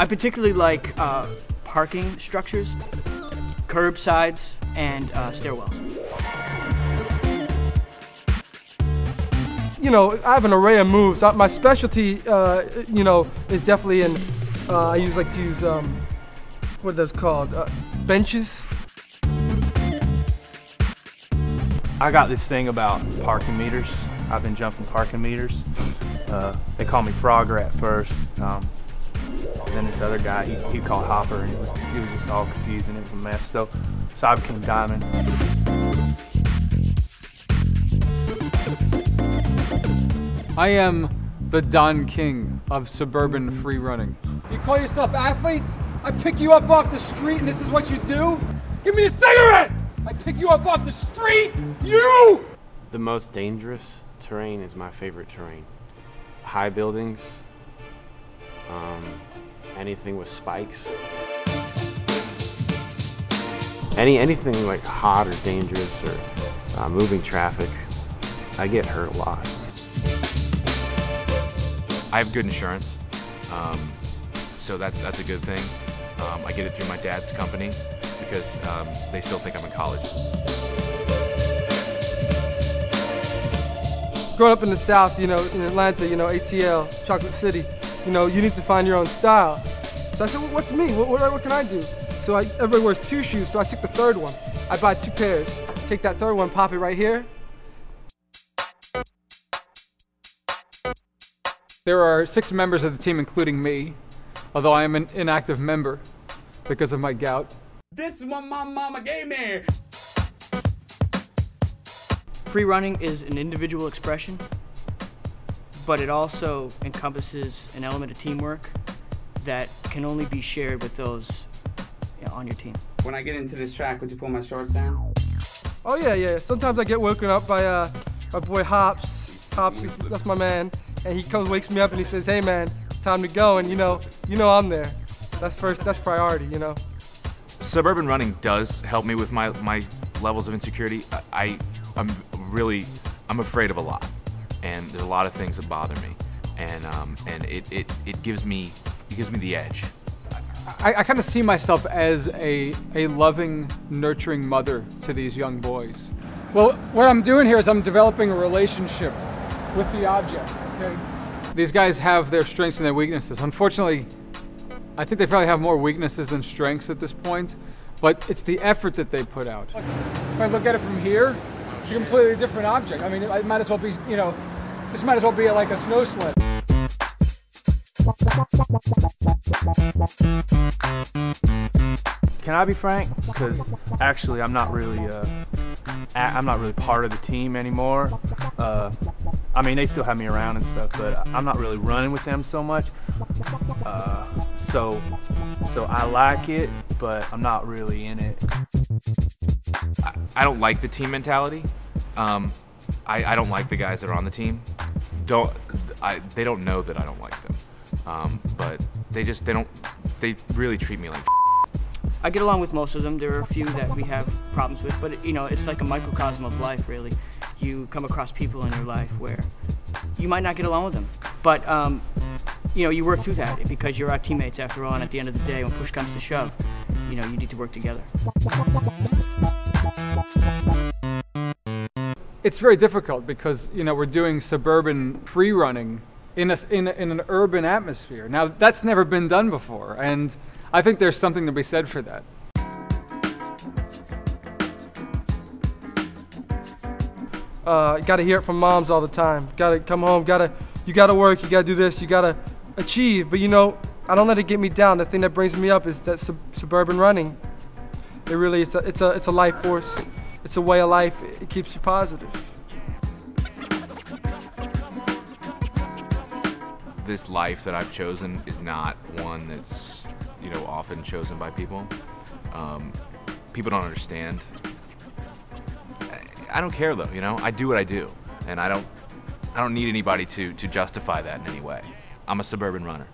I particularly like parking structures, curbsides, and stairwells. You know, I have an array of moves. My specialty, you know, is definitely in, I usually like to use, what are those called? Benches. I got this thing about parking meters. I've been jumping parking meters. They call me Frogger at first. Then this other guy, he called Hopper, and he was just all confused and it was a mess. So I became Diamond. I am the Don King of suburban free running. You call yourself athletes? I pick you up off the street and this is what you do? Give me the cigarettes! I pick you up off the street, you! The most dangerous terrain is my favorite terrain. High buildings, anything with spikes. Anything like hot or dangerous or moving traffic, I get hurt a lot. I have good insurance, so that's a good thing. I get it through my dad's company because they still think I'm in college. Growing up in the South, you know, in Atlanta, you know, ATL, Chocolate City, you know, you need to find your own style. So I said, well, what's me? What can I do? So everybody wears 2 shoes, so I took the 3rd one. I buy 2 pairs. Take that 3rd one, pop it right here. There are 6 members of the team, including me, although I am an inactive member because of my gout. This is what my mama gave me. Free running is an individual expression, but it also encompasses an element of teamwork that can only be shared with those on your team. When I get into this track, would you pull my shorts down? Oh yeah. Sometimes I get woken up by my boy Hops. Hops, that's my man. And he comes, wakes me up and he says, hey man, time to go. And you know I'm there. That's priority, you know. Suburban running does help me with my levels of insecurity. I'm afraid of a lot, and there's a lot of things that bother me, and it gives me the edge. I kind of see myself as a loving, nurturing mother to these young boys. Well, what I'm doing here is I'm developing a relationship with the object, okay? These guys have their strengths and their weaknesses. Unfortunately, I think they probably have more weaknesses than strengths at this point, but it's the effort that they put out. If I look at it from here, it's a completely different object. I mean, it might as well be, you know, this might as well be like a snow sled. Can I be frank? Because actually, I'm not really part of the team anymore. I mean, they still have me around and stuff, but I'm not really running with them so much. So I like it, but I'm not really in it. I don't like the team mentality. I don't like the guys that are on the team. They don't know that I don't like them. But they really treat me like I get along with most of them. There are a few that we have problems with, but you know, it's like a microcosm of life, really. You come across people in your life where you might not get along with them, but you know, you work through that because you're our teammates after all, and at the end of the day, when push comes to shove, you know, you need to work together. It's very difficult because, you know, we're doing suburban free running in an urban atmosphere. Now, that's never been done before, and I think there's something to be said for that. You gotta hear it from moms all the time. Gotta come home, you gotta work, you gotta do this, you gotta achieve. But you know, I don't let it get me down. The thing that brings me up is that suburban running. It really, it's a life force. It's a way of life. It keeps you positive. this life that I've chosen is not one that's, you know, often chosen by people. People don't understand. I don't care though, you know. I do what I do, and I don't need anybody to justify that in any way. I'm a suburban runner.